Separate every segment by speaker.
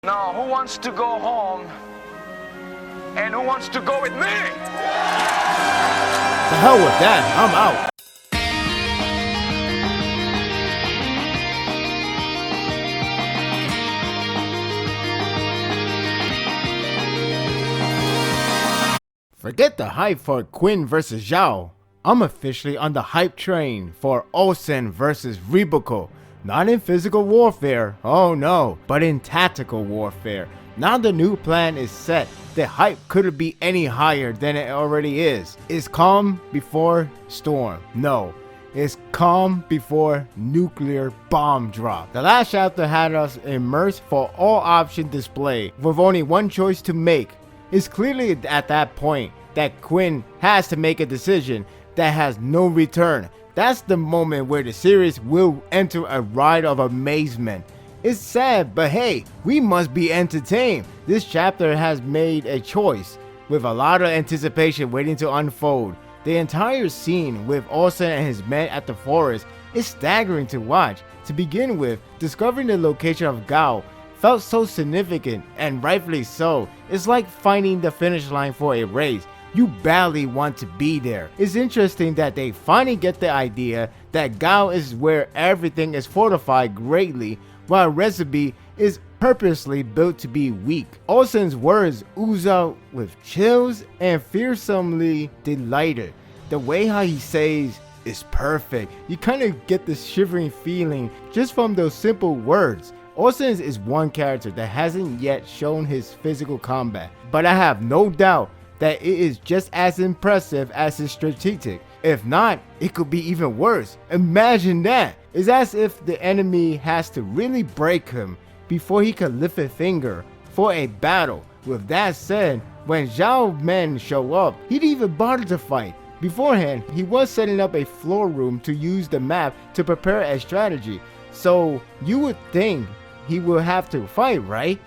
Speaker 1: Now, who wants to go home and who wants to go with me?
Speaker 2: The hell with that, I'm out. Forget the hype for Quinn vs Zhao. I'm officially on the hype train for Osen vs Rebiko. Not in physical warfare, oh no, but in tactical warfare. Now the new plan is set, the hype couldn't be any higher than it already is. Is calm before storm? No. It's calm before nuclear bomb drop. The last chapter had us immersed for all option display with only one choice to make. It's clearly at that point that Quinn has to make a decision that has no return. That's the moment where the series will enter a ride of amazement. It's sad, but hey, we must be entertained. This chapter has made a choice, with a lot of anticipation waiting to unfold. The entire scene with Osen and his men at the forest is staggering to watch. To begin with, discovering the location of Gao felt so significant, and rightfully so. It's like finding the finish line for a race. You badly want to be there. It's interesting that they finally get the idea that Gao is where everything is fortified greatly, while Recipe is purposely built to be weak. Osen's words ooze out with chills and fearsomely delighted. The way how he says is perfect. You kind of get this shivering feeling just from those simple words. Osen is one character that hasn't yet shown his physical combat, but I have no doubt that it is just as impressive as his strategic. If not, it could be even worse. Imagine that. It's as if the enemy has to really break him before he can lift a finger for a battle. With that said, when Zhao men show up, he didn't even bother to fight. Beforehand, he was setting up a floor room to use the map to prepare a strategy. So you would think he will have to fight, right?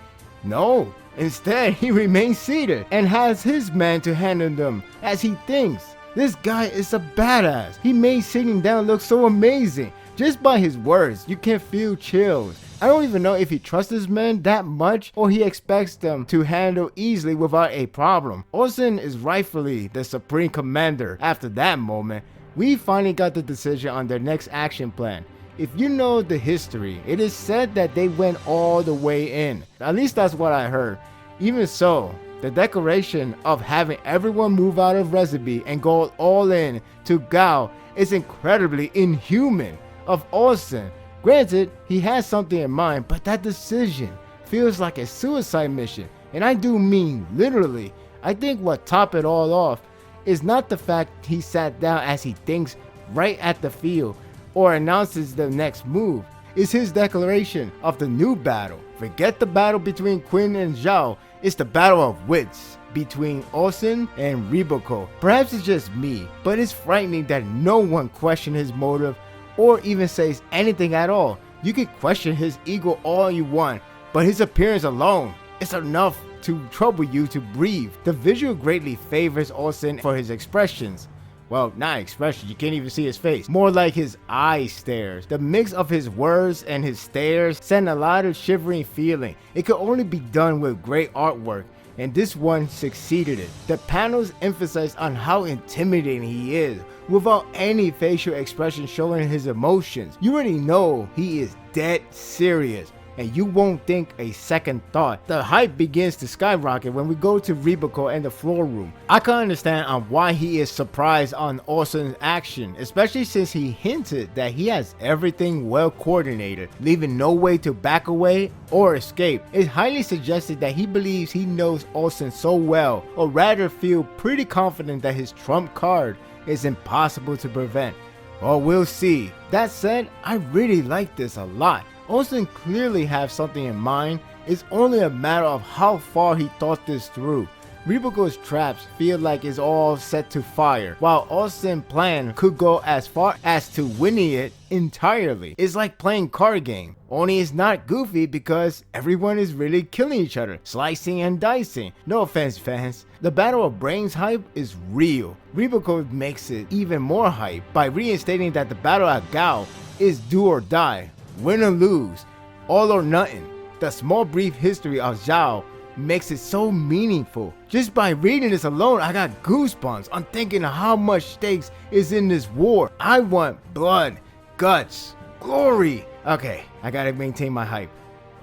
Speaker 2: No. Instead, he remains seated and has his men to handle them as he thinks. This guy is a badass. He made sitting down look so amazing. Just by his words, you can feel chills. I don't even know if he trusts his men that much or he expects them to handle easily without a problem. Osen is rightfully the supreme commander. After that moment, we finally got the decision on their next action plan. If you know the history, it is said that they went all the way in. At least that's what I heard. Even so, the declaration of having everyone move out of Recipe and go all in to Gao is incredibly inhuman of Osen. Granted, he has something in mind, but that decision feels like a suicide mission. And I do mean literally. I think what topped it all off is not the fact he sat down as he thinks right at the field or announces the next move. Is his declaration of the new battle. Forget the battle between Quinn and Zhao, it's the battle of wits between Osen and Rebiko. Perhaps it's just me, but it's frightening that no one questioned his motive or even says anything at all. You can question his ego all you want, but his appearance alone is enough to trouble you to breathe. The visual greatly favors Osen for his expressions. Well, not expression, you can't even see his face. More like his eye stares. The mix of his words and his stares send a lot of shivering feeling. It could only be done with great artwork, and this one succeeded it. The panels emphasize on how intimidating he is, without any facial expression showing his emotions. You already know he is dead serious, and you won't think a second thought. The hype begins to skyrocket when we go to Rebiko and the floor room. I can understand on why he is surprised on Osen's action, especially since he hinted that he has everything well coordinated, leaving no way to back away or escape. It's highly suggested that he believes he knows Osen so well, or rather feel pretty confident that his trump card is impossible to prevent. Well, we'll see. That said, I really like this a lot. Osen clearly has something in mind. It's only a matter of how far he thought this through. Rebiko's traps feel like it's all set to fire, while Osen's plan could go as far as to winning it entirely. It's like playing card game, only it's not goofy because everyone is really killing each other, slicing and dicing. No offense, fans. The Battle of Brains hype is real. Rebiko makes it even more hype by reinstating that the battle at Gao is do or die, win or lose, all or nothing. The small brief history of Zhao makes it so meaningful. Just by reading this alone, I got goosebumps. I'm thinking of how much stakes is in this war. I want blood, guts, glory. Okay, I gotta maintain my hype.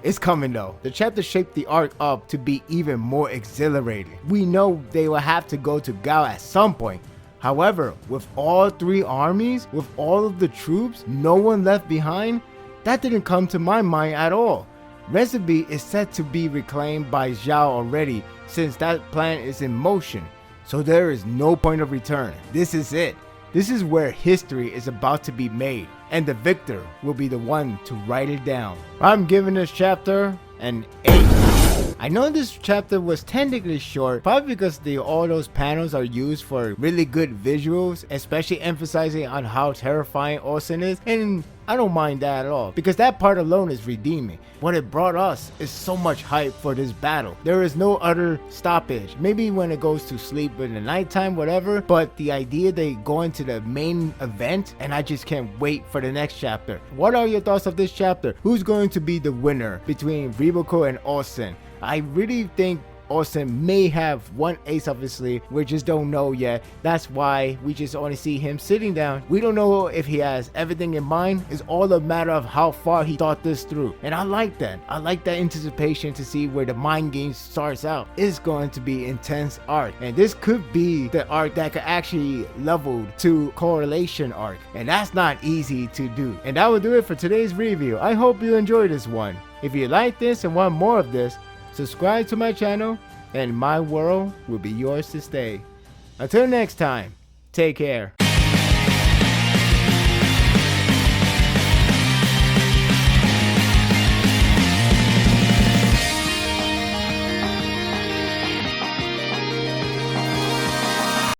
Speaker 2: It's coming though. The chapter shaped the arc up to be even more exhilarating. We know they will have to go to Gao at some point. However, with all 3 armies, with all of the troops, no one left behind, that didn't come to my mind at all. Recipe is set to be reclaimed by Zhao already, since that plan is in motion. So there is no point of return. This is it. This is where history is about to be made, and the victor will be the one to write it down. I'm giving this chapter an 8. I know this chapter was technically short, probably because all those panels are used for really good visuals, especially emphasizing on how terrifying Orson is, and I don't mind that at all, because that part alone is redeeming. What it brought us is so much hype for this battle. There is no other stoppage, maybe when it goes to sleep in the nighttime, whatever, but the idea they go into the main event, and I just can't wait for the next chapter. What are your thoughts of this chapter? Who's going to be the winner between Riboku and Orson? I really think Orson may have one ace up his sleeve. We just don't know yet. That's why we just only see him sitting down. We don't know if he has everything in mind. It's all a matter of how far he thought this through. And I like that. I like that anticipation to see where the mind game starts out. It's going to be intense arc. And this could be the arc that could actually level to correlation arc. And that's not easy to do. And that will do it for today's review. I hope you enjoyed this one. If you like this and want more of this, subscribe to my channel, and my world will be yours to stay. Until next time, take care.